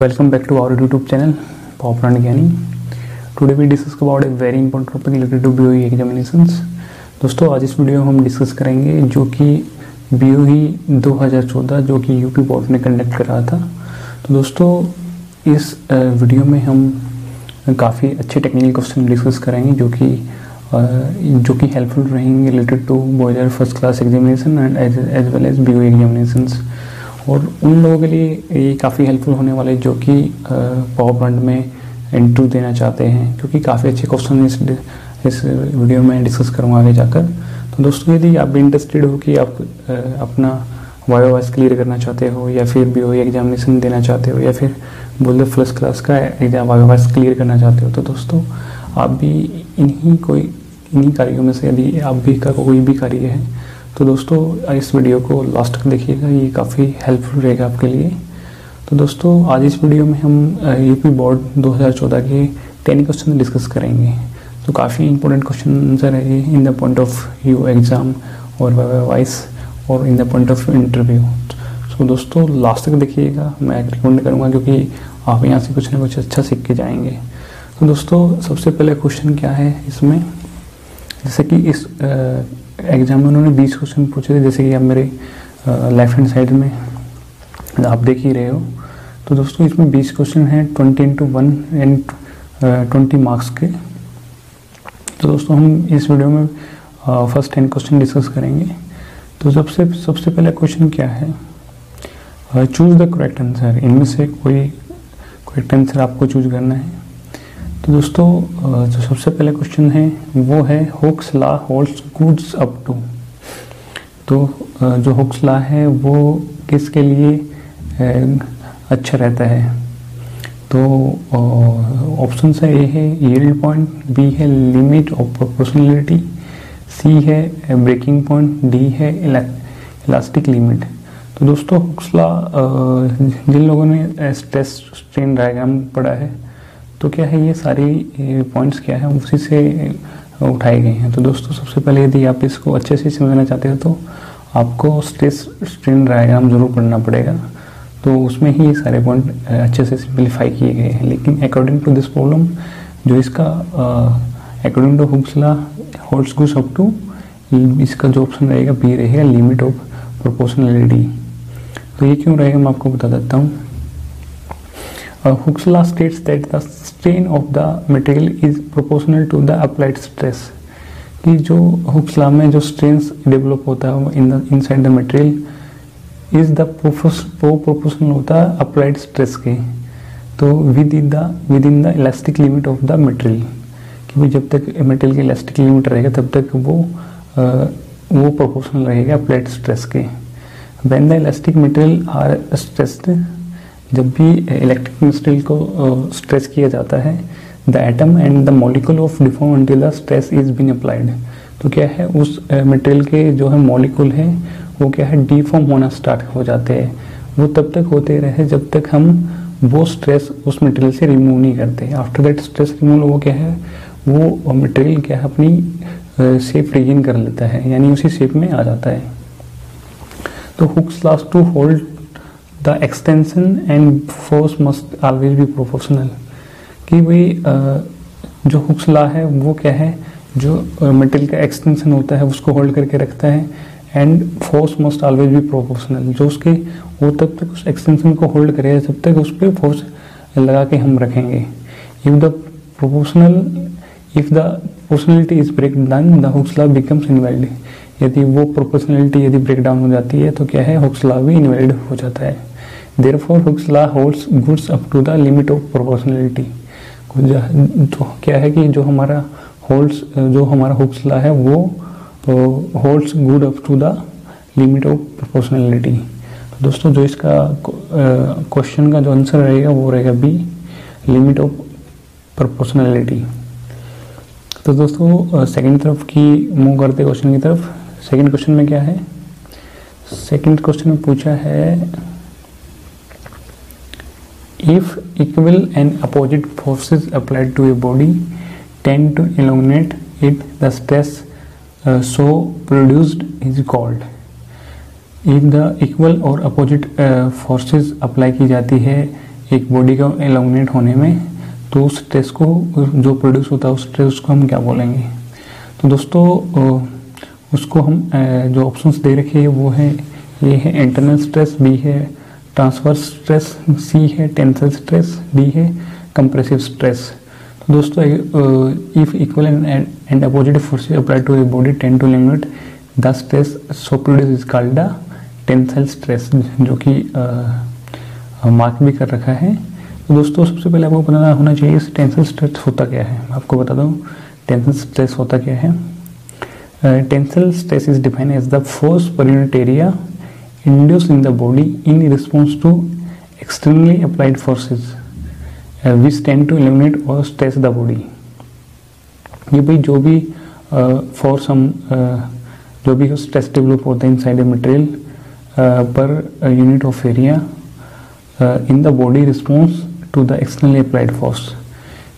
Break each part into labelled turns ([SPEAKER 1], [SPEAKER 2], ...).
[SPEAKER 1] Welcome back to our YouTube channel, Power Gyani. Today we discuss about a very important topic related to BOE examinations. दोस्तों आज इस video में हम discuss करेंगे जो कि BOE 2014 जो कि यूपी बोर्ड ने कंडक्ट कर रहा था। तो दोस्तों इस वीडियो में हम काफ़ी अच्छे टेक्निकल क्वेश्चन डिस्कस करेंगे जो कि हेल्पफुल रहेंगे related to boiler first class examination and as well as BOE examinations. और उन लोगों के लिए ये काफ़ी हेल्पफुल होने वाले जो कि पावर पॉइंट में इंटरव्यू देना चाहते हैं, क्योंकि काफ़ी अच्छे क्वेश्चन इस वीडियो में डिस्कस करूँगा आगे जाकर। तो दोस्तों यदि आप भी इंटरेस्टेड हो कि आप अपना वाईओएस क्लियर करना चाहते हो या फिर BOE एग्जामिनेशन देना चाहते हो या फिर बोल दो फर्स्ट क्लास का एग्जाम वाईओएस क्लियर करना चाहते हो, तो दोस्तों आप भी इन्हीं कार्यों में से यदि आप भी का कोई भी कार्य है तो दोस्तों इस वीडियो को लास्ट तक देखिएगा, ये काफ़ी हेल्पफुल रहेगा आपके लिए। तो दोस्तों आज इस वीडियो में हम यूपी बोर्ड 2014 के 10 क्वेश्चन डिस्कस करेंगे। तो काफ़ी इंपॉर्टेंट क्वेश्चन रहे in the point of view exam और वाइस और in the point of interview. तो दोस्तों लास्ट तक देखिएगा, मैं रिकमेंड करूँगा क्योंकि आप यहाँ से कुछ ना कुछ अच्छा सीख के जाएंगे। तो दोस्तों सबसे पहले क्वेश्चन क्या है इसमें, जैसे कि इस एग्जाम में उन्होंने 20 क्वेश्चन पूछे थे, जैसे कि आप मेरे लेफ्ट हैंड साइड में आप देख ही रहे हो। तो दोस्तों इसमें 20 क्वेश्चन हैं 20x1 एंड 20 मार्क्स के। तो दोस्तों हम इस वीडियो में फर्स्ट 10 क्वेश्चन डिस्कस करेंगे। तो सबसे पहला क्वेश्चन क्या है, चूज द करेक्ट आंसर। इनमें से कोई करेक्ट आंसर आपको चूज करना है। तो दोस्तों जो सबसे पहला क्वेश्चन है वो है Hooke's law holds goods up to. तो जो हुक्स लॉ है वो किसके लिए अच्छा रहता है। तो ऑप्शन है ए है यील्ड पॉइंट, बी है लिमिट ऑफ प्रोपोर्शनलिटी, सी है ब्रेकिंग पॉइंट, डी है इलास्टिक लिमिट। तो दोस्तों हुक्स लॉ जिन लोगों ने स्ट्रेस स्ट्रेन डायग्राम पढ़ा है तो क्या है ये सारी पॉइंट्स क्या है उसी से उठाए गए हैं। तो दोस्तों सबसे पहले यदि आप इसको अच्छे से समझना चाहते हो तो आपको स्ट्रेस स्ट्रेन डायग्राम जरूर पढ़ना पड़ेगा, तो उसमें ही ये सारे पॉइंट अच्छे से सिंप्लीफाई किए गए हैं। लेकिन अकॉर्डिंग टू दिस प्रॉब्लम जो इसका according to Hooke's law holds goods up to, इसका जो ऑप्शन रहेगा बी रहेगा लिमिट ऑफ प्रोपोर्शनलिटी। तो ये क्यों रहेगा मैं आपको बता देता हूँ। Hooke's law states that the strain of the material is proportional to the applied stress। कि जो Hooke's law में जो स्ट्रेन्स डेवलप होता है inside the material is the proportional होता है अप्लाइड स्ट्रेस के। तो with in the elastic limit of the material, कि भाई जब तक मटेरियल की इलास्टिक लिमिट रहेगा तब तक वो प्रोपोर्शनल रहेगा अप्लाइड स्ट्रेस के। When the elastic material are stressed, जब भी इलेक्ट्रिक मटेरियल को स्ट्रेच किया जाता है, the atom and the molecule of deform until the stress is been applied. तो क्या है उस मटेरियल के जो है मॉलिक्यूल है वो क्या है डिफॉर्म होना स्टार्ट हो जाते हैं। वो तब तक होते रहे जब तक हम वो स्ट्रेस उस मटेरियल से रिमूव नहीं करते। आफ्टर दैट स्ट्रेस रिमूव वो क्या है वो मटेरियल क्या है अपनी शेप रीगेन कर लेता है, यानी उसी शेप में आ जाता है। तो Hooke's law to hold the extension and force must always be proportional. कि भाई जो हुक्स लॉ है वो क्या है जो मटेरियल का एक्सटेंशन होता है उसको होल्ड करके रखता है, and force must always be proportional. जो उसके वो तब तक उस एक्सटेंशन को होल्ड करेगा जब तक उस पर फोर्स लगा के हम रखेंगे। If the proportionality is break down the Hooke's law becomes invalid. यदि वो प्रोपोर्शनलिटी यदि ब्रेक डाउन हो जाती है तो क्या है हुक्स लॉ भी इनवैलिड हो जाता है। Therefore Hooke's law holds goods up to the limit of proportionality। तो क्या है कि जो हमारा Hooke's law है वो holds good up to the limit of proportionality। तो दोस्तों जो इसका क्वेश्चन का जो आंसर रहेगा वो रहेगा बी लिमिट ऑफ प्रोपोर्शनलिटी। तो दोस्तों सेकंड तरफ की मूव करते क्वेश्चन की तरफ। सेकंड क्वेश्चन में क्या है, सेकंड क्वेश्चन में पूछा है if equal and opposite forces applied to a body tend to elongate it, the stress so produced is called। if the equal और opposite forces apply की जाती है एक बॉडी का एलोंगनेट होने में, तो उस स्ट्रेस को जो प्रोड्यूस होता है उस स्ट्रेस को हम क्या बोलेंगे। तो दोस्तों उसको हम जो ऑप्शंस दे रखे हैं वो है, ये है इंटरनल स्ट्रेस, बी है ट्रांसवर्स स्ट्रेस, सी है टेंसल स्ट्रेस, डी है कंप्रेसिव स्ट्रेस। तो दोस्तों if equal and opposite forces apply to a body tend to eliminate the stress so produce is called the tensile stress, जो कि mark भी कर रखा है। तो दोस्तों सबसे पहले आपको पता होना चाहिए इस टेंसल स्ट्रेस होता क्या है। आपको बता दूं टेंसल स्ट्रेस होता क्या है। Tensile stress is defined as the force per unit area induced in the body in response to externally applied forces which tend to eliminate or stress the body। ये भाई जो भी फोर्स हम जो भी स्ट्रेस डेवलप होता है inside a material per unit of area in the body response to the externally applied force,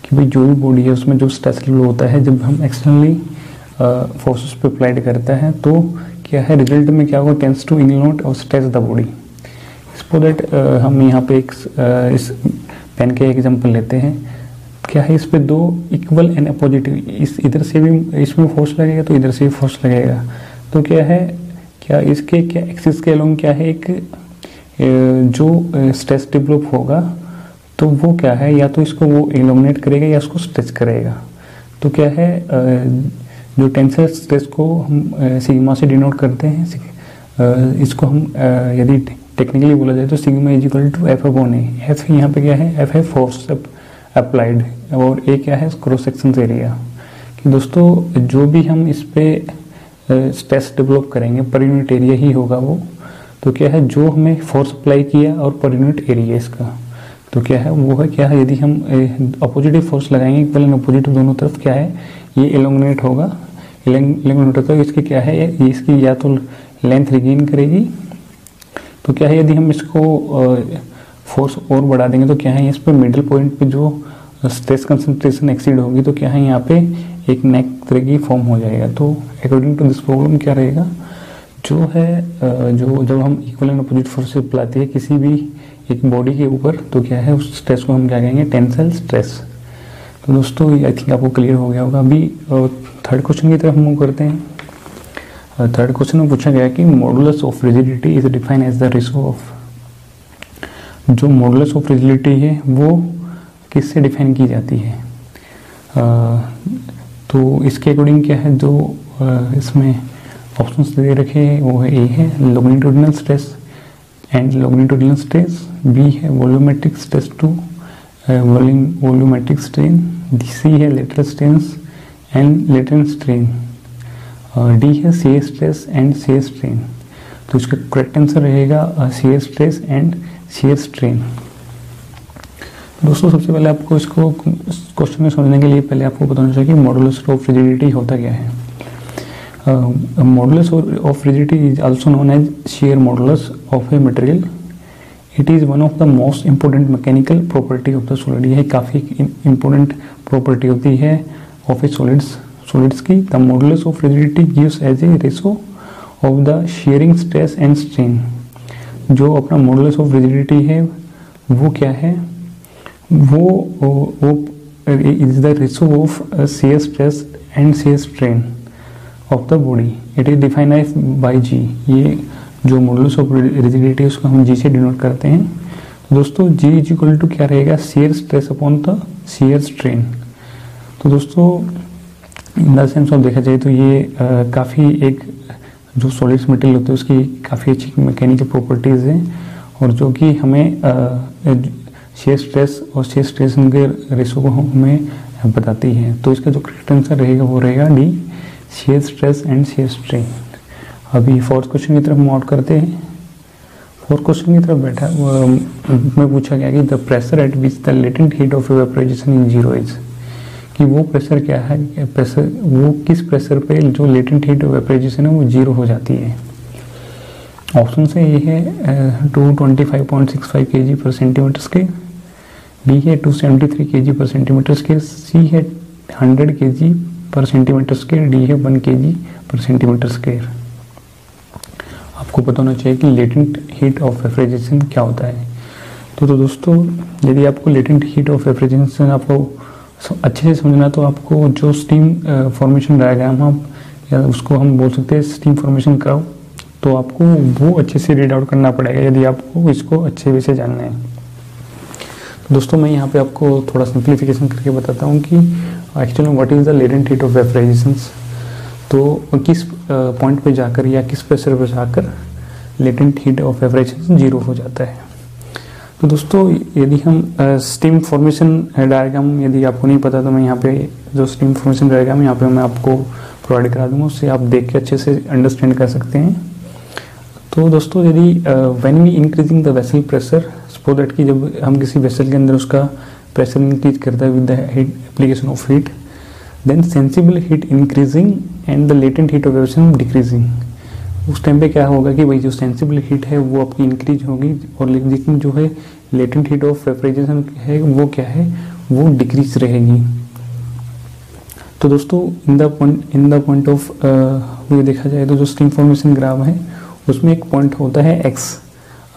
[SPEAKER 1] कि भाई जो भी बॉडी है उसमें जो स्ट्रेस डेवलप होता है जब हम एक्सटर्नली फोर्सेस पे अप्लाइड करते हैं तो क्या है रिजल्ट में क्या होगा, टेंस टू इग्नोर और stress the body. Suppose that हम यहाँ पे एक इस पेन के एग्जांपल लेते हैं, क्या है इस पे दो इक्वल एंड अपोजिट, इस इधर से भी इसमें फोर्स लगेगा तो इधर से भी फोर्स लगेगा, तो क्या है क्या इसके क्या एक्सिस के अलोंग क्या है एक जो स्ट्रेस डेवलप होगा तो वो क्या है या तो इसको वो इलोमिनेट करेगा या उसको स्ट्रेच करेगा। तो क्या है जो टेंसल स्ट्रेस को हम सिग्मा से डिनोट करते हैं, इसको हम यदि टेक्निकली बोला जाए तो sigma is equal to F upon A. F यहाँ पे क्या है, एफ है फोर्स अप्लाइड और ए क्या है क्रॉस सेक्शन एरिया। कि दोस्तों जो भी हम इस पे स्ट्रेस डेवलप करेंगे पर यूनिट एरिया ही होगा वो, तो क्या है जो हमें फोर्स अप्लाई किया और पर यूनिट एरिया इसका, तो क्या है वो है क्या है यदि हम अपोजिटिव फोर्स लगाएंगे इक्वल एंड अपोजिटिव दोनों तरफ क्या है ये एलोंगनेट होगा। एलोंगनेट होता है इसकी क्या है ये इसकी या तो लेंथ रिगेन करेगी, तो क्या है यदि हम इसको फोर्स और बढ़ा देंगे तो क्या है इस पे मिडिल पॉइंट पे जो स्ट्रेस कंसंट्रेशन एक्सीड होगी तो क्या है यहाँ पे एक नेक तरह की फॉर्म हो जाएगा। तो अकॉर्डिंग टू दिस प्रॉब्लम क्या रहेगा, जो है जो जब हम equal and opposite force apply है किसी भी एक बॉडी के ऊपर तो क्या है उस स्ट्रेस को हम क्या कहेंगे टेंसल स्ट्रेस। तो दोस्तों आई थिंक आपको क्लियर हो गया होगा। अभी थर्ड क्वेश्चन की तरफ मूव करते हैं। थर्ड क्वेश्चन में पूछा गया कि modulus of rigidity is defined as the ratio of, जो मॉडुलस ऑफ रिजिडिटी है वो किससे डिफाइन की जाती है। तो इसके अकॉर्डिंग क्या है जो इसमें ऑप्शंस दे रखे हैं वो है ए है longitudinal stress and longitudinal stress, B है volumetric stress to volumetric strain, C है lateral stress and latent strain, D है shear stress and shear strain. तो इसका करेक्ट आंसर रहेगा shear stress and shear strain. दोस्तों सबसे पहले आपको इसको क्वेश्चन में समझने के लिए पहले आपको बताना चाहिए कि मॉडुलस ऑफ रिजिडिटी होता क्या है। Modulus of rigidity is also known as shear modulus of a material. It is one of the most important mechanical property of the solid। यह काफ़ी important property होती है of a solids की। The modulus of rigidity gives as a ratio of the shearing stress and strain। जो अपना modulus of rigidity है वो क्या है, वो is the ratio of shear stress and shear strain of the body। It is defined by G। ये जो modulus of rigidity उसको हम जी से डिनोट करते हैं। तो दोस्तों जी इज इक्वल टू क्या रहेगा shear stress upon the share strain. तो दोस्तों इन द सेंस ऑफ देखा जाए तो ये काफ़ी एक जो सॉलिड्स मटेरियल होते हैं उसकी काफ़ी अच्छी मैकेनिकल प्रॉपर्टीज़ हैं और जो कि हमें शेयर स्ट्रेस और शेयर स्ट्रेन के रेशो को हमें बताती है। तो इसका जो करेक्ट आंसर रहेगा वो रहेगा D share stress and shear strain. अभी फोर्थ क्वेश्चन की तरफ मूव आउट करते हैं। फोर्थ क्वेश्चन की तरफ में पूछा गया कि the pressure at which the latent heat of evaporation in zero is, कि वो प्रेशर क्या है, प्रेशर वो किस प्रेशर पे जो लेटेंट हीट ऑफ इवेपोरेशन है वो जीरो हो जाती है। ऑप्शन से ये है 225.65 kg per centimeter square, B है 273 kg पर सेंटीमीटर स्क्वायर, सी है 100 kg per centimeter square, D है 1 kg पर सेंटीमीटर स्क्वायर। आपको पता होना चाहिए कि लेटेंट हीट ऑफ रेफ्रिजरेशन क्या होता है। तो दोस्तों यदि आपको लेटेंट हीट ऑफ रेफ्रिजरेशन आपको अच्छे से समझना, तो आपको जो स्टीम फॉर्मेशन डायग्राम आप या उसको हम बोल सकते हैं स्टीम फॉर्मेशन कर्व, तो आपको वो अच्छे से रीड आउट करना पड़ेगा यदि आपको इसको अच्छे से जानना है। तो दोस्तों मैं यहाँ पे आपको थोड़ा सिंप्लीफिकेशन करके बताता हूँ कि actually what is the latent heat of refrigeration. तो किस पॉइंट पे जाकर या किस प्रेशर पे जाकर latent heat of refrigeration zero हो जाता है। तो दोस्तों यदि हम स्टीम फॉर्मेशन डायग्राम यदि आपको नहीं पता, तो मैं यहाँ पे जो स्टीम फॉर्मेशन डायग्राम यहाँ पे मैं आपको प्रोवाइड करा दूंगा, उससे आप देख के अच्छे से अंडरस्टैंड कर सकते हैं। तो दोस्तों यदि when we increasing the vessel pressure, suppose that कि जब हम किसी वेसल के अंदर उसका प्रेशर इंक्रीज करता है with the heat application of heat, then sensible heat increasing and the latent heat of refrigeration decreasing. उस टाइम पे क्या होगा कि भाई जो सेंसिबल हीट है वो आपकी इंक्रीज होगी, और लेकिन जो है लेटेंट हीट ऑफ रेफ्रिजरेशन है वो क्या है, वो डिक्रीज रहेगी। तो दोस्तों in the point of view देखा जाए तो जो स्टीम फॉर्मेशन ग्राफ है उसमें एक पॉइंट होता है एक्स,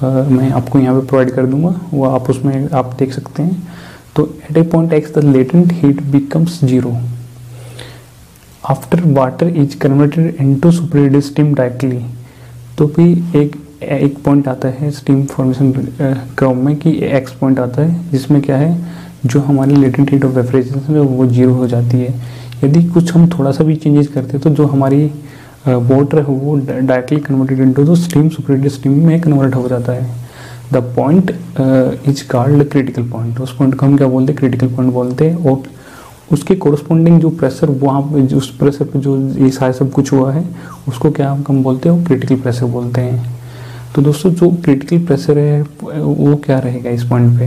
[SPEAKER 1] मैं आपको यहाँ पे प्रोवाइड कर दूंगा, वो आप उसमें आप देख सकते हैं। तो at a point X the latent heat becomes zero after water is converted into superheated steam directly. तो भी एक पॉइंट आता है स्टीम फॉर्मेशन कर्व में कि एक्स पॉइंट आता है जिसमें क्या है, जो हमारी लेटेंट हीट ऑफ रेफ्रिजरेशन है वो जीरो हो जाती है। यदि कुछ हम थोड़ा सा भी चेंजेस करते हैं तो जो हमारी वाटर है वो directly converted into the steam superheated steam में कन्वर्ट हो जाता है। The point is called critical point. उस पॉइंट को हम क्या बोलते हैं, क्रिटिकल पॉइंट बोलते हैं। और उसके कोरस्पॉन्डिंग जो प्रेशर वहाँ पे उस प्रेशर पे जो ये सारा सब कुछ हुआ है उसको क्या हम बोलते हैं, वो क्रिटिकल प्रेशर बोलते हैं। तो दोस्तों जो क्रिटिकल प्रेशर है वो क्या रहेगा इस पॉइंट पे,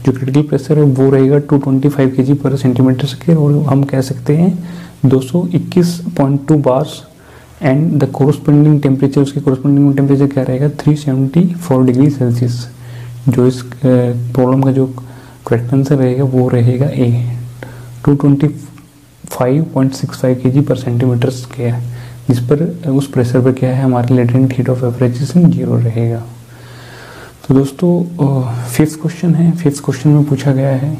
[SPEAKER 1] जो क्रिटिकल प्रेशर है वो रहेगा 225 kg पर सेंटीमीटर स्क्वायर, और हम कह सकते हैं 221.2 bars. And the corresponding temperature, उसके कोरस्पॉन्डिंग टेम्परेचर क्या रहेगा 374 डिग्री सेल्सियस। जो इस प्रॉब्लम का जो करेक्ट आंसर रहेगा वो रहेगा A, 225.65 kg per centimeter square, जिस पर उस प्रेशर पर क्या है हमारी latent heat of refrigeration zero रहेगा। तो दोस्तों फिफ्थ क्वेश्चन है। फिफ्थ क्वेश्चन में पूछा गया है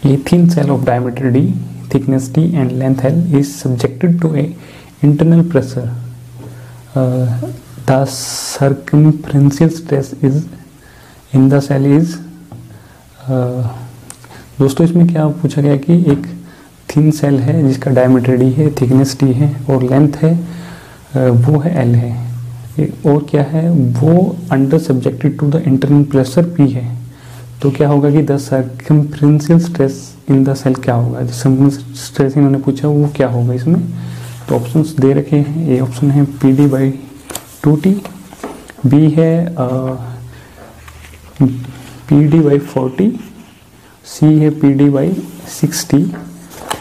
[SPEAKER 1] a thin shell of diameter D, thickness d and length l is subjected to a internal pressure. The circumferential stress is in the cell is दोस्तों इसमें क्या पूछा गया कि एक थिन सेल है जिसका डायमीटर d है, थिकनेस d है और लेंथ है वो है l है, और क्या है वो under subjected to the internal pressure p है। तो क्या होगा कि the circumferential stress in the shell क्या होगा, स्ट्रेस इन्होंने पूछा वो क्या होगा इसमें। तो ऑप्शंस दे रखे हैं, ए ऑप्शन है PD/2T, बी है PD/40, सी है PD/60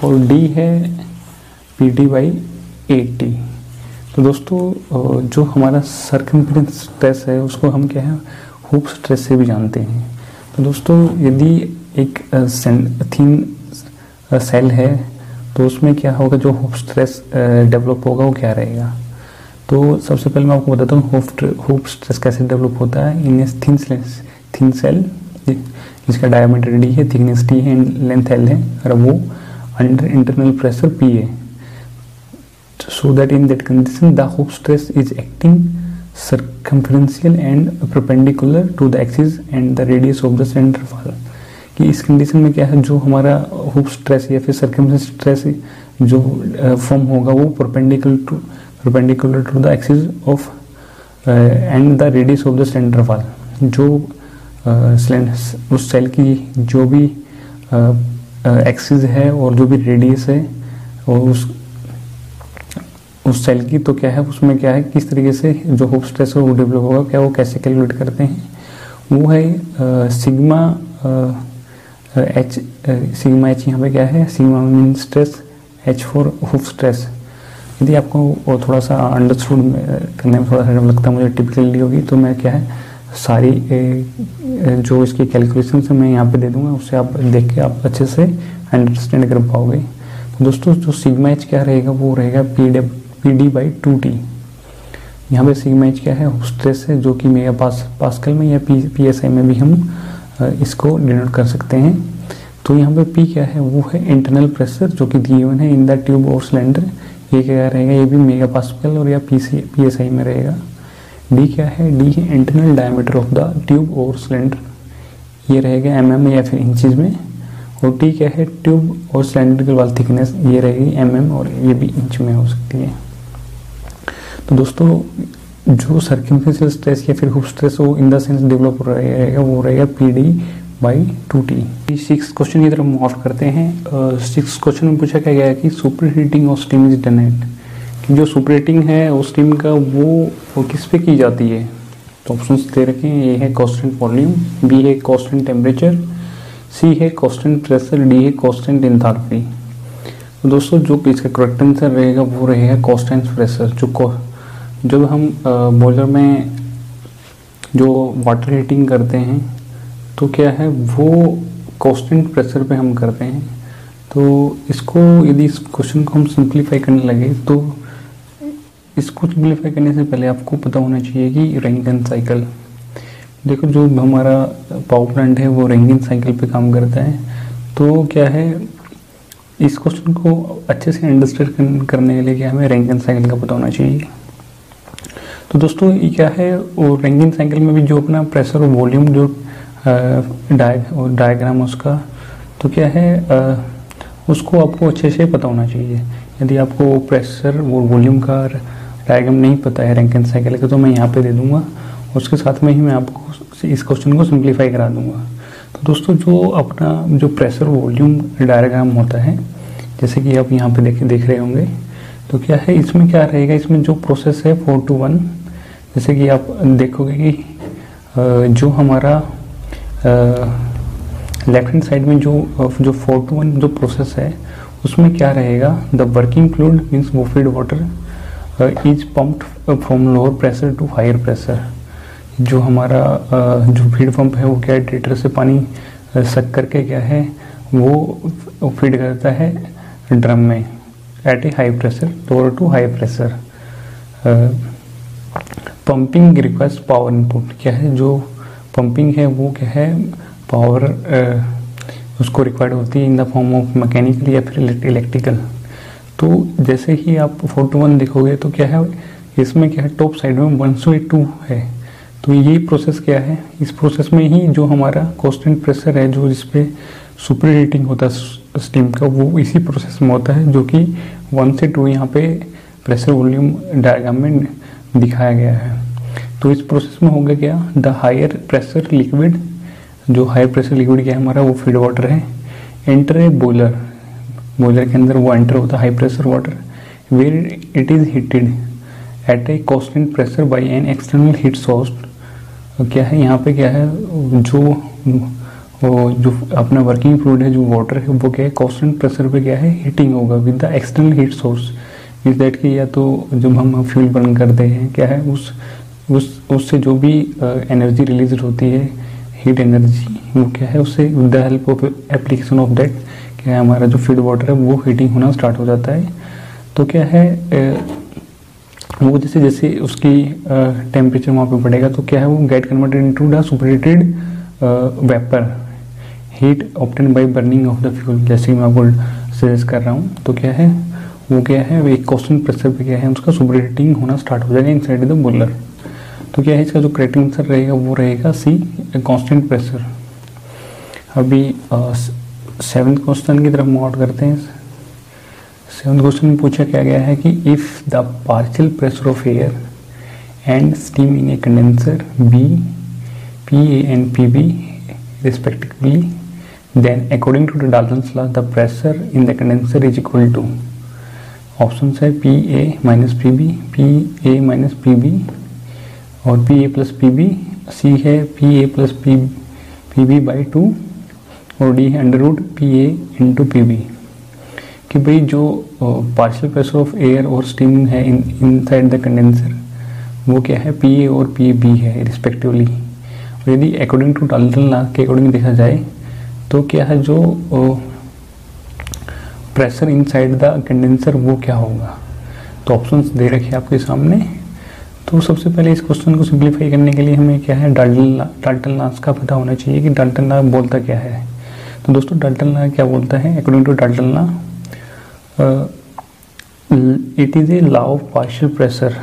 [SPEAKER 1] और डी है PD/80। तो दोस्तों जो हमारा सर्कमफ्रेंस स्ट्रेस है उसको हम क्या है हुप स्ट्रेस से भी जानते हैं। तो दोस्तों यदि एक थिन सेल है तो उसमें क्या होगा, जो हुप स्ट्रेस डेवलप होगा वो क्या रहेगा। तो सबसे पहले मैं आपको बताता हूँ हुप स्ट्रेस कैसे डेवलप होता है इन थिन सेल जिसका डायमीटर डी है, थिकनेस टी है, लेंथ एल है और वो अंडर इंटरनल प्रेशर पी है। So that in that condition the hoop stress is acting circumferential and perpendicular to the axis and the radius of the center fall। कि इस condition में क्या है, जो हमारा हुप स्ट्रेस या फिर सर्कमफ्रेंशियल स्ट्रेस जो फॉर्म होगा वो perpendicular to the axis of and the radius of the cylinder wall. जो उस सेल की जो भी एक्सिस है और जो भी रेडियस है और उस सेल की, तो क्या है उसमें क्या है किस तरीके से जो हुप स्ट्रेस है वो डेवलप होगा, क्या वो कैसे कैलकुलेट करते हैं, वो है सिग्मा एच यहाँ पे क्या है sigma mean stress, H for hoop stress. यदि आपको थोड़ा सा अंडरस्टूड करने में थोड़ा सा लगता है मुझे टिपिकली होगी, तो मैं क्या है सारी जो इसकी कैलकुलेशन से मैं यहाँ पे दे दूंगा, उससे आप देख के आप अच्छे से अंडरस्टैंड कर पाओगे। तो दोस्तों जो सिग्मा एच क्या रहेगा वो रहेगा PD/2T। यहाँ पे सिग्मा एच क्या है, स्ट्रेस है, जो कि मेगा पास्कल में या PSI में भी हम इसको डिनोट कर सकते हैं। तो यहाँ पे P क्या है, वो है इंटरनल प्रेशर जो कि गिवन है इन द ट्यूब और सिलेंडर। ये क्या रहेगा, ये भी मेगा पास्कल और या PSI में रहेगा। D क्या है, D है internal diameter of the tube और सिलेंडर, ये रहेगा mm या फिर इंचज में। और T क्या है, ट्यूब और सिलेंडर की वाल थिकनेस, ये रहेगी mm और ये भी इंच में हो सकती है। तो दोस्तों जो सर्कमफेरेंशियल स्ट्रेस या फिर हुप स्ट्रेस वो इन द सेंस डेवलप हो रहेगा, वो रहेगा PD/2T। 6 क्वेश्चन की तरफ मूव ऑफ करते हैं। 6 क्वेश्चन में पूछा क्या गया है कि super heating of steam is done at, कि जो सुपर हीटिंग है उस स्टीम का वो किस पे की जाती है। तो ऑप्शंस दे रखे हैं, ए है कांस्टेंट वॉल्यूम, बी है कांस्टेंट टेम्परेचर, सी है कांस्टेंट प्रेशर, डी है कांस्टेंट एंथैल्पी। तो दोस्तों जो इसका करेक्ट आंसर रहेगा वो रहेगा कांस्टेंट प्रेशर। जब हम बॉयलर में जो वाटर हीटिंग करते हैं तो क्या है, वो कांस्टेंट प्रेशर पे हम करते हैं। तो इसको यदि इस क्वेश्चन को हम सिंप्लीफाई करने लगे तो इसको सिंप्लीफाई करने से पहले आपको पता होना चाहिए कि रैंकिन साइकिल, देखो जो हमारा पावर प्लांट है वो रैंकिन साइकिल पे काम करता है। तो क्या है, इस क्वेश्चन को अच्छे से अंडरस्टैंड करने के लिए क्या हमें रैंकिन साइकिल का पता होना चाहिए। तो दोस्तों ये क्या है, वो रैंकिन साइकिल में भी जो अपना प्रेशर और वॉल्यूम जो डायग्राम उसका, तो क्या है उसको आपको अच्छे से पता होना चाहिए। यदि आपको प्रेशर और वॉल्यूम का डायग्राम नहीं पता है रैंकिन साइकिल का, तो मैं यहाँ पे दे दूंगा, उसके साथ में ही मैं आपको इस क्वेश्चन को सिंप्लीफाई करा दूंगा। तो दोस्तों जो अपना जो प्रेशर वॉल्यूम डायग्राम होता है, जैसे कि आप यहाँ पे देख रहे होंगे, तो क्या है इसमें क्या रहेगा, इसमें जो प्रोसेस है 4 to 1, जैसे कि आप देखोगे कि जो हमारा लेफ्ट हैंड साइड में जो 4 to 1 जो प्रोसेस है उसमें क्या रहेगा, द वर्किंग फ्लूइड मीन्स वो feed water is pumped from lower pressure to higher pressure. जो हमारा जो फीड पंप है वो क्या है, डेटर से पानी सक करके क्या है वो फीड करता है ड्रम में at a high pressure, lower to high pressure. Pumping requires power input, क्या है जो पंपिंग है वो क्या है पावर उसको रिक्वायर्ड होती है in the form of mechanical या फिर इलेक्ट्रिकल। तो जैसे ही आप 4 to 1 देखोगे तो क्या है, इसमें क्या है टॉप साइड में 1/2 है। तो ये प्रोसेस क्या है, इस प्रोसेस में ही जो हमारा कांस्टेंट प्रेशर है, जो जिसपे सुपर हीटिंग होता है स्टीम का, वो इसी प्रोसेस में होता है, जो कि 1 से 2 यहाँ पे प्रेशर वॉल्यूम डायग्राम में दिखाया गया है। तो इस प्रोसेस में हो गया क्या, द हायर प्रेशर लिक्विड, जो हायर प्रेशर लिक्विड क्या है हमारा वो फीड वाटर है, एंटर ए बॉयलर, बॉयलर के अंदर वो एंटर होता है high pressure water, where it is heated at a constant pressure by an external heat source. क्या है यहाँ पे क्या है, जो अपना वर्किंग फ्लूइड है जो वाटर है वो क्या है कांस्टेंट प्रेशर पे क्या है हीटिंग होगा with the external heat source. Means that कि या तो जब हम फ्यूल बर्न करते हैं क्या है उससे जो भी एनर्जी रिलीज होती है, हीट एनर्जी, वो क्या है उससे with the help of application of that क्या है हमारा जो फीड वाटर है वो हीटिंग होना स्टार्ट हो जाता है। तो क्या है वो जैसे जैसे उसकी टेम्परेचर वहाँ पे बढ़ेगा तो क्या है वो gate converted into the superheated vapour heat obtain by burning of the fuel. जैसे मैं आपको सजेस्ट कर रहा हूँ, तो क्या है वो क्या है वो एक कांस्टेंट प्रेशर पे क्या है उसका सुपर हीटिंग होना स्टार्ट हो जाएगा इनसाइड द बॉयलर। तो क्या है इसका जो करेक्ट आंसर रहेगा वो रहेगा सी, कांस्टेंट प्रेशर। अभी 7th क्वेश्चन की तरफ मूव आउट करते हैं। 7th क्वेश्चन में पूछा क्या गया है कि if the partial pressure of air and steam in a condenser be PA and PB respectively, then according to the Dalton's law the pressure in the condenser is equal to, options है PA minus PB, PA minus PB और PA plus PB, C है PA plus PB by 2 और D है under root PA into PB। कि भाई जो partial pressure of air और steam है इनसाइड द कंडेंसर वो क्या है PA और PB है रिस्पेक्टिवली। यदि अकॉर्डिंग टू डाल्टन लॉ के अकॉर्डिंग देखा जाए तो क्या है जो प्रेशर इनसाइड द कंडेंसर वो क्या होगा। तो ऑप्शंस दे रखे आपके सामने। तो सबसे पहले इस क्वेश्चन को सिंप्लीफाई करने के लिए हमें क्या है, डाल्टन लॉ का पता होना चाहिए कि डाल्टन लॉ बोलता क्या है। तो दोस्तों डाल्टन लॉ क्या बोलता है, according to Dalton law it is a law of partial pressure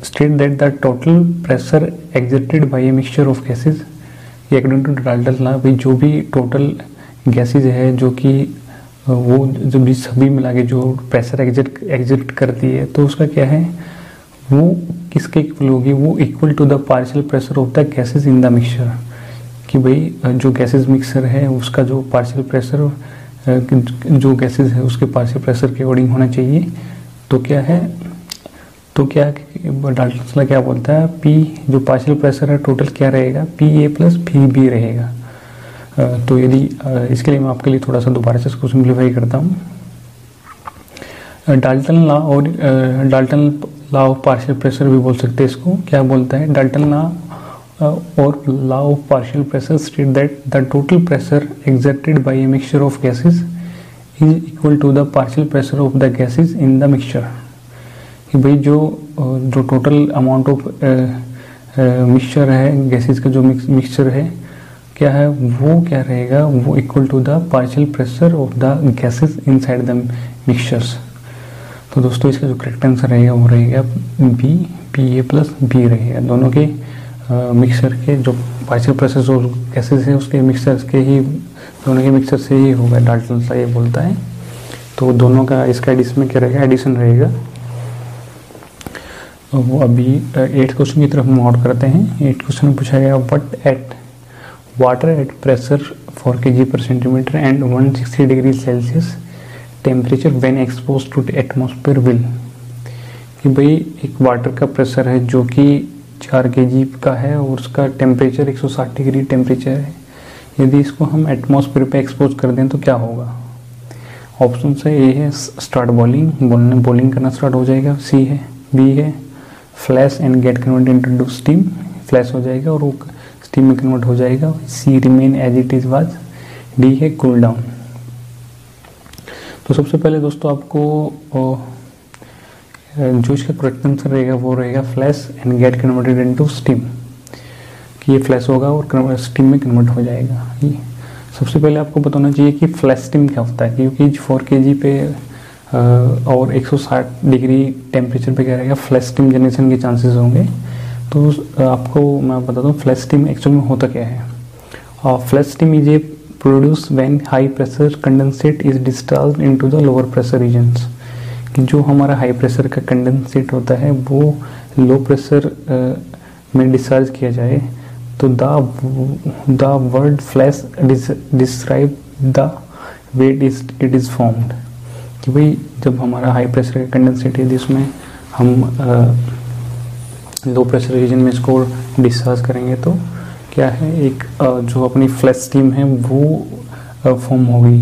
[SPEAKER 1] state that the total pressure exerted by a mixture of gases. ये अकॉर्डिंग टू डाल्टन लॉ भाई जो भी टोटल गैसेज है जो कि वो जो भी सभी मिला के जो प्रेशर एग्जिट करती है तो उसका क्या है, वो किसके इक्वल होगी, वो equal to the partial pressure of the gases in the mixture. कि भाई जो गैसेज मिक्सर है उसका जो पार्शियल प्रेशर जो गैसेज है उसके पार्शियल प्रेशर के अकॉर्डिंग होना चाहिए। तो क्या है, तो क्या डाल्टन क्या बोलता है, पी जो पार्शियल प्रेशर है टोटल क्या रहेगा, P A plus P B रहेगा। तो यदि इसके लिए मैं आपके लिए थोड़ा सा दोबारा से इसको सिंप्लीफाई करता हूँ। डाल्टन लॉ और Dalton law of partial pressure भी बोल सकते हैं इसको। क्या बोलता है, डाल्टन लॉ और law of partial pressure state that the total pressure exerted by a mixture of gases is equal to the partial pressure of the gases in the mixture. कि भाई जो टोटल अमाउंट ऑफ मिक्सचर है, gases का जो mixture है क्या है, वो क्या रहेगा, वो equal to the partial pressure of the gases inside the mixtures. तो दोस्तों इसका जो करेक्ट आंसर रहेगा वो रहेगा B, P A plus B रहेगा। दोनों के मिक्सचर के जो पार्शियल प्रेशर और गैसेज है उसके मिक्सचर के ही, दोनों के मिक्सचर से ही होगा, डाल्टन लॉ ये बोलता है। तो दोनों का इसका एडिशन क्या रहेगा, एडिशन रहेगा। वो अभी 8th क्वेश्चन की तरफ मूव आउट करते हैं। 8th क्वेश्चन में पूछा गया what at water at pressure 4 kg per centimeter and 160 degree Celsius temperature when expose to atmosphere will. कि भाई एक वाटर का प्रेशर है जो कि 4 kg का है और उसका टेम्परेचर 160 डिग्री टेम्परेचर है। यदि इसको हम एटमॉस्फेयर पे एक्सपोज कर दें तो क्या होगा। ऑप्शन है, ए है स्टार्ट बॉइलिंग करना स्टार्ट हो जाएगा, सी है, बी है flash and get converted into steam, flash हो जाएगा और वो स्टीम में कन्वर्ट हो जाएगा, C remain as it is was, D है कूल डाउन। तो सबसे पहले दोस्तों आपको जो इसका करेक्ट आंसर रहेगा वो रहेगा flash and get converted into steam. कि ये फ्लैश होगा और स्टीम में कन्वर्ट हो जाएगा। ये सबसे पहले आपको बताना चाहिए कि फ्लैश स्टीम क्या होता है, क्योंकि 4 kg पे और 160 डिग्री टेम्परेचर पे क्या रहेगा, फ्लैश स्टीम जनरेशन के चांसेस होंगे। तो आपको मैं बताता हूँ फ्लैश स्टीम एक्चुअल में होता क्या है। Flash steam is a produce when high pressure condensate is discharge into the lower pressure regions. कि जो हमारा हाई प्रेशर का कंडेंसेट होता है वो लो प्रेशर में डिस्चार्ज किया जाए तो the word flash describe the way it is formed. कि भाई जब हमारा हाई प्रेशर का कंडेंसेट है जिसमें हम लो प्रेशर रीजन में इसको डिस्चार्ज करेंगे तो क्या है, एक जो अपनी फ्लैश स्टीम है वो फॉर्म होगी।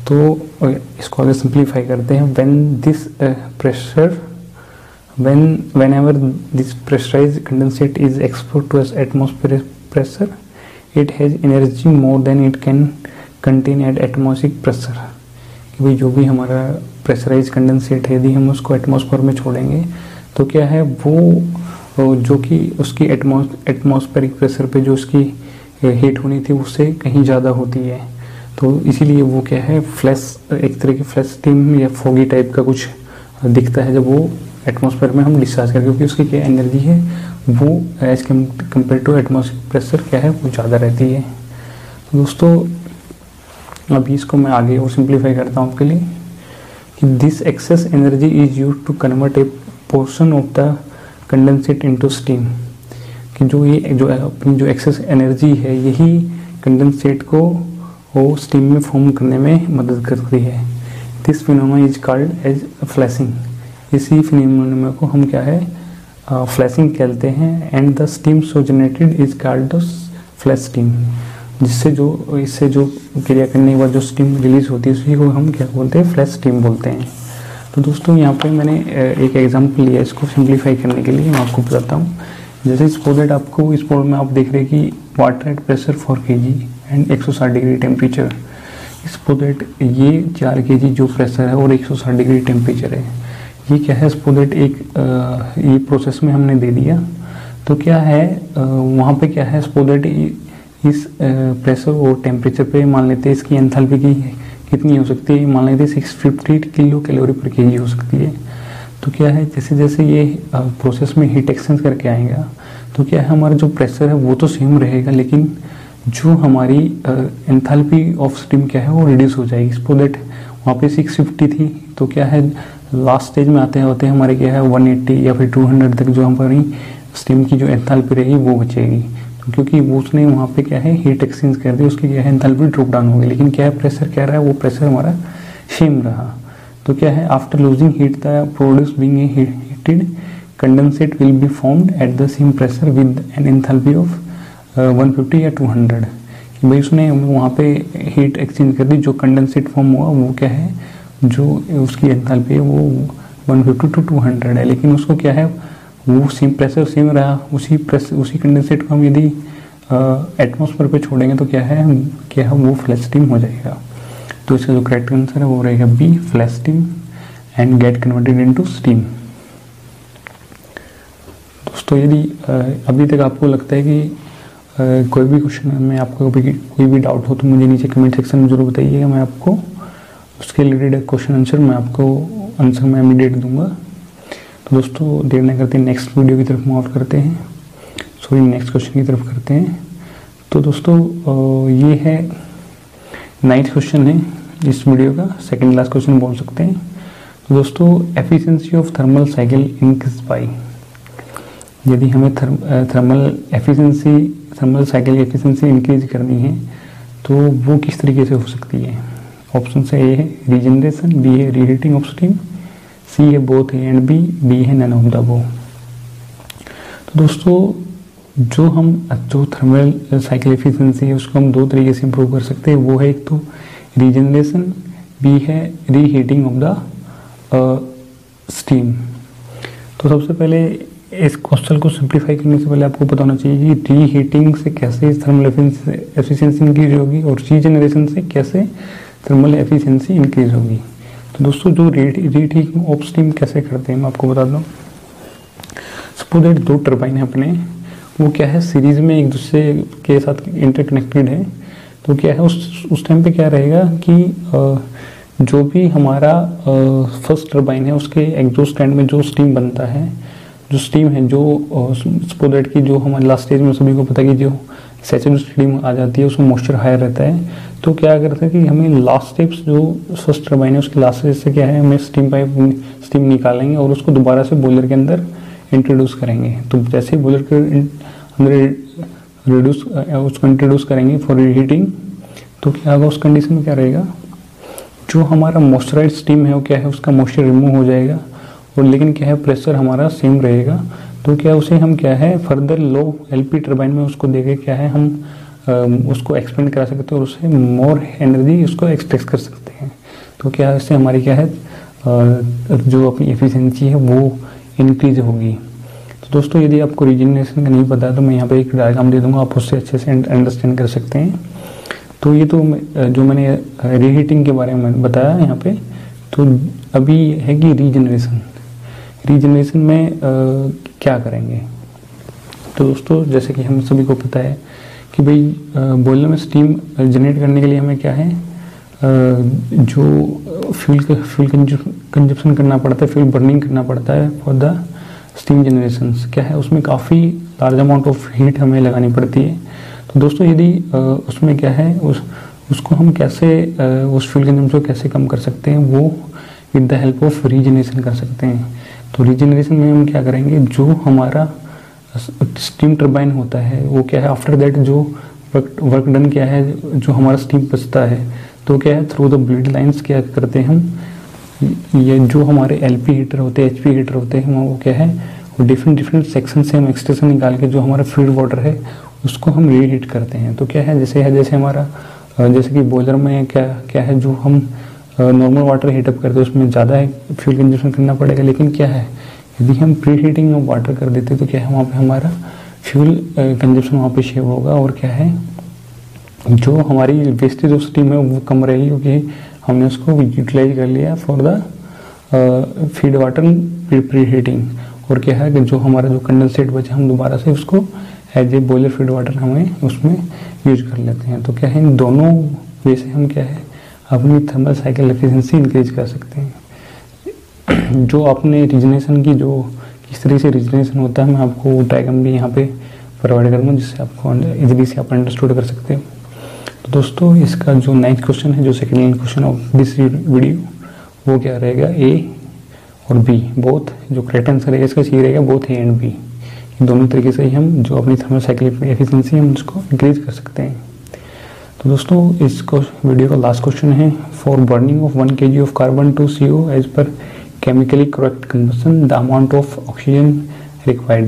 [SPEAKER 1] तो इसको आगे सिंप्लीफाई करते हैं। whenever this pressurized condensate is exposed to atmospheric pressure, it has energy more than it can contain at atmospheric pressure। कि भाई जो भी हमारा प्रेशराइज कंडेंसेट है यदि हम उसको एटमॉस्फेयर में छोड़ेंगे तो क्या है, वो जो कि उसकी एटमॉस्फेरिक प्रेशर पे जो उसकी हीट होनी थी उससे कहीं ज़्यादा होती है। तो इसीलिए वो क्या है, फ्लैश, एक तरह की फ्लैश स्टीम या फोगी टाइप का कुछ दिखता है जब वो एटमॉस्फेयर में हम डिस्चार्ज करें, क्योंकि उसकी क्या एनर्जी है वो as compare to atmospheric pressure क्या है वो ज़्यादा रहती है। तो दोस्तों अभी इसको मैं आगे और सिंप्लीफाई करता हूँ आपके लिए कि this excess energy is use to convert a portion of the condensate into steam. कि जो अपनी जो एक्सेस एनर्जी है यही कंडेंसेट को वो स्टीम में फॉर्म करने में मदद करती है। This phenomena is called as flashing. इसी फिनोमेना को हम क्या है, फ्लैशिंग कहते हैं। And the steam so generated is called the flash steam. इससे जो क्रिया करने के बाद जो स्टीम रिलीज होती है उसी को हम क्या बोलते हैं, फ्लैश स्टीम बोलते हैं। तो दोस्तों यहाँ पे मैंने एक एग्जांपल लिया इसको सिंप्लीफाई करने के लिए, मैं आपको बताता हूँ। जैसे सपोज दैट आपको इस बोर्ड में आप देख रहे हैं कि water at pressure 4 kg and 160 degree temperature. Suppose that ये 4 kg जो प्रेशर है और 160 डिग्री टेम्परेचर है, ये क्या है, सपोज एक ये प्रोसेस में हमने दे दिया, तो क्या है वहाँ पे क्या है, सपोज इस प्रेशर और टेम्परेचर पे मान लेते हैं इसकी एंथैल्पी की कितनी हो सकती है, मान लेते हैं 650 किलो कैलोरी पर केजी हो सकती है। तो क्या है, जैसे जैसे ये प्रोसेस में हीट एक्सचेंज करके आएगा तो क्या है, हमारा जो प्रेशर है वो तो सेम रहेगा, लेकिन जो हमारी एंथैल्पी ऑफ स्टीम क्या है वो रिड्यूस हो जाएगी। सपोज दैट वहाँ पे 650 थी, तो क्या है लास्ट स्टेज में आते होते हमारे क्या है 180 या फिर 200 तक जो हमारी स्टीम की जो एंथैल्पी रहेगी वो बचेगी, तो क्योंकि वो उसने वहाँ पे क्या है हीट एक्सचेंज कर दी, उसकी क्या है एंथैल्पी ड्रॉप डाउन होगी। लेकिन क्या है प्रेशर क्या रहा है, वो प्रेशर हमारा सेम रहा। तो क्या है, after losing heat the produce being heated condensate will be formed at the same pressure with an enthalpy of 150 या 200। कि भाई उसने वहाँ पे हीट एक्सचेंज कर दी, जो कंडेंसेट फॉर्म हुआ वो क्या है, जो उसकी एंथैल्पी है वो 150 to 200 है, लेकिन उसको क्या है वो सेम प्रेशर सेम रहा। उसी कंडेंसेट को हम यदि एटमॉस्फेयर पे छोड़ेंगे तो क्या है वो फ्लैश स्टीम हो जाएगा। तो इसका जो करेक्ट आंसर है वो रहेगा B, flash steam and get converted into steam. दोस्तों यदि अभी तक आपको लगता है कि कोई भी क्वेश्चन में आपको कोई भी डाउट हो तो मुझे नीचे कमेंट सेक्शन में जरूर बताइएगा, मैं आपको उसके रिलेटेड क्वेश्चन आंसर मैं आपको आंसर में इमीडिएट दूंगा। तो दोस्तों देर न करते नेक्स्ट वीडियो की तरफ मूव आउट करते हैं, नेक्स्ट क्वेश्चन की तरफ करते हैं। तो दोस्तों ये है 9th क्वेश्चन है इस वीडियो का, सेकंड लास्ट क्वेश्चन बोल सकते हैं। तो दोस्तों efficiency of thermal cycle increase by, यदि हमें थर्मल साइकिल की एफिशिएंसी इंक्रीज करनी है तो वो किस तरीके से हो सकती है। ऑप्शन से ए है रीजनरेशन, बी है रीहीटिंग ऑफ स्टीम, सी है both A and B, D है नन ऑफ द अबव। तो दोस्तों जो थर्मल साइकिल एफिशिएंसी है उसको हम दो तरीके से इंप्रूव कर सकते हैं, वो है एक तो रीजनरेशन, बी है रीहीटिंग ऑफ द स्टीम। तो सबसे पहले इस क्वेश्चन को सिंप्लीफाई करने से पहले आपको पता होना चाहिए कि रीहीटिंग से कैसे थर्मल एफिशिएंसी इंक्रीज होगी और रीजनरेशन से कैसे थर्मल एफिशिएंसी इंक्रीज होगी। तो दोस्तों जो रीहीटिंग ऑफ स्टीम कैसे करते हैं मैं आपको बता दूं। सपोज दैट दो टरबाइन है अपने, वो क्या है सीरीज में एक दूसरे के साथ इंटरकनेक्टेड है। तो क्या है उस टाइम पे क्या रहेगा कि जो भी हमारा फर्स्ट टरबाइन है उसके एग्जॉस्ट एंड में जो स्टीम बनता है, जो स्टीम है जो सपोज दैट की जो हमारे लास्ट स्टेज में सभी को पता है कि जो सैचुरेटेड स्टीम आ जाती है उसमें मॉइस्चर हायर रहता है। तो क्या करते हैं कि हमें लास्ट स्टेप्स जो फर्स्ट टरबाइन है उसके लास्ट स्टेज से क्या है हमें स्टीम निकालेंगे और उसको दोबारा से बॉयलर के अंदर इंट्रोड्यूस करेंगे। तो जैसे ही बॉयलर के अंदर उसको इंट्रोड्यूस करेंगे फॉर रीहीटिंग, तो क्या होगा उस कंडीशन में क्या रहेगा, जो हमारा मॉइस्चराइज्ड स्टीम है वो क्या है उसका मॉइस्चर रिमूव हो जाएगा और लेकिन क्या है प्रेशर हमारा सेम रहेगा। तो क्या उसे हम क्या है फर्दर लो एलपी टरबाइन में उसको देके क्या है हम उसको एक्सपेंड करा सकते हैं और उससे मोर एनर्जी उसको एक्सट्रैक्ट कर सकते हैं। तो क्या इससे हमारी क्या है जो अपनी एफिशिएंसी है वो इंक्रीज होगी। तो दोस्तों यदि आपको रीजनरेशन का नहीं पता है तो मैं यहाँ पे एक डायग्राम दे दूंगा, आप उससे अच्छे से अंडरस्टैंड कर सकते हैं। तो ये तो जो मैंने रीहीटिंग के बारे में बताया यहाँ पे, तो अभी है कि रीजनरेशन में क्या करेंगे। तो दोस्तों जैसे कि हम सभी को पता है कि भाई बॉयलर में स्टीम जनरेट करने के लिए हमें क्या है जो फ्यूल कंजप्शन करना पड़ता है, फ्यूल बर्निंग करना पड़ता है फॉर द स्टीम जनरेशन। क्या है उसमें काफ़ी लार्ज अमाउंट ऑफ हीट हमें लगानी पड़ती है। तो दोस्तों यदि उसमें क्या है उसको हम कैसे उस फ्यूल कंजप्शन को कैसे कम कर सकते हैं, वो with the help of regeneration कर सकते हैं। तो रीजनरेशन में हम क्या करेंगे, जो हमारा स्टीम टरबाइन होता है वो क्या है आफ्टर दैट जो वर्क डन क्या है, जो हमारा स्टीम बचता है तो क्या है थ्रू द ब्लीड लाइंस क्या करते हैं हम, ये जो हमारे एलपी हीटर होते हैं, एचपी हीटर होते हैं, वो क्या है डिफरेंट सेक्शन से हम एक्सट्रेशन निकाल के जो हमारा फीड वाटर है उसको हम रीहीट करते हैं। तो क्या है जैसे हमारा जैसे कि बॉयलर में क्या है जो हम नॉर्मल वाटर हीटअप करते हैं उसमें ज़्यादा फ्यूल कंजप्शन करना पड़ेगा, लेकिन क्या है यदि हम प्री हीटिंग ऑफ वाटर कर देते तो क्या है वहाँ पे हमारा फ्यूल कंजप्शन वहाँ पे शेव होगा और क्या है जो हमारी वेस्टेज ऑफ स्टीम है वो कम रहेगी क्योंकि हमने उसको यूटिलाइज कर लिया for the feed water pre heating, और क्या है कि जो हमारा जो कंडेंसेट बचा हम दोबारा से उसको as a boiler feed water हमें उसमें यूज कर लेते हैं। तो क्या है, इन दोनों वे से हम क्या है अपनी थर्मल साइकिल एफिशिएंसी इंक्रीज कर सकते हैं। जो आपने रीजनेशन की जो किस तरह से रीजनेशन होता है मैं आपको डायग्राम भी यहाँ पे प्रोवाइड करूँगा जिससे आपको इजीली से आप अंडरस्टूड कर सकते हो। तो दोस्तों इसका जो नेक्स्ट क्वेश्चन है, जो second question of this video, वो क्या रहेगा, ए और बी बोथ, जो करेक्ट आंसर रहेगा इसका सी रहेगा बोथ ए एंड बी। दोनों तरीके से ही हम जो अपनी थर्मल साइकिल एफिशिएंसी हम उसको इंक्रीज कर सकते हैं। तो दोस्तों इसको वीडियो का लास्ट क्वेश्चन है, for burning of 1 kg of carbon to CO as per chemically correct combustion the amount of oxygen required.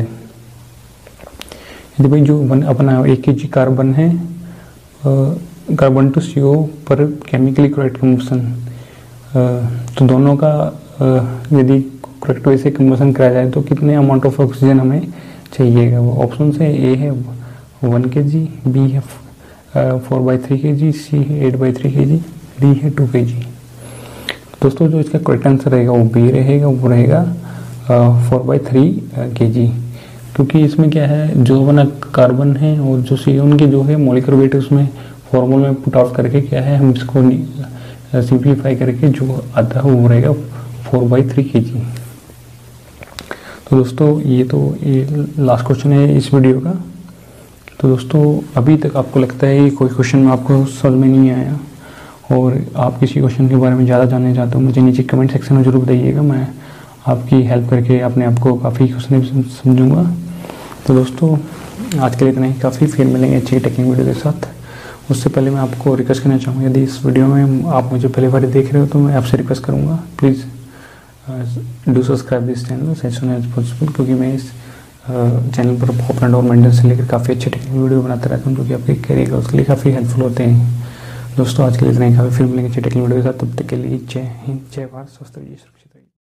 [SPEAKER 1] यदि भाई जो अपना 1 kg कार्बन है, carbon to CO per chemically correct combustion, तो दोनों का यदि करेक्ट वे से कंबशन कराया जाए तो कितने अमाउंट ऑफ ऑक्सीजन हमें चाहिएगा। वो ऑप्शन से ए है 1 kg, बी है 4/3 kg, सी है 8/3 kg, डी है 2 kg। दोस्तों जो इसका करेक्ट आंसर रहेगा वो बी रहेगा, वो रहेगा 4/3 kg, क्योंकि इसमें क्या है जो अपना कार्बन है और जो सी उनकी जो है मॉलिक्यूलर वेट उसमें फॉर्मूल में पुट आउट करके क्या है हम इसको सिंप्लीफाई करके जो आता है वो रहेगा 4/3 kg। तो दोस्तों ये लास्ट क्वेश्चन है इस वीडियो का। तो दोस्तों अभी तक आपको लगता है कोई क्वेश्चन में आपको समझ में नहीं आया और आप किसी क्वेश्चन के बारे में ज़्यादा जानना चाहते हो, मुझे नीचे कमेंट सेक्शन में जरूर बताइएगा, मैं आपकी हेल्प करके अपने आप को काफ़ी क्वेश्चन समझूंगा। तो दोस्तों आज के लिए इतना ही काफ़ी, फिर मिलेंगे अच्छी टेक्निक वीडियो के साथ। उससे पहले मैं आपको रिक्वेस्ट करना चाहूँगा, यदि इस वीडियो में आप मुझे पहले बार देख रहे हो तो मैं आपसे रिक्वेस्ट करूँगा please do subscribe this channel as soon as possible, क्योंकि मैं इस चैनल पर पॉपुलर और मेंटेनेंस से लेकर काफ़ी अच्छे टेक्निकल वीडियो बनाता रहता हूँ जो कि आपके करियर ग्रोथ के लिए काफ़ी हेल्पफुल होते हैं। दोस्तों आज के लिए इतना ही काफ़ी, फिर मिलेंगे अच्छे टेक्निकल वीडियो के साथ, तब तक के लिए जय हिंद, जय भारत, स्वस्थ रहिए, सुरक्षित।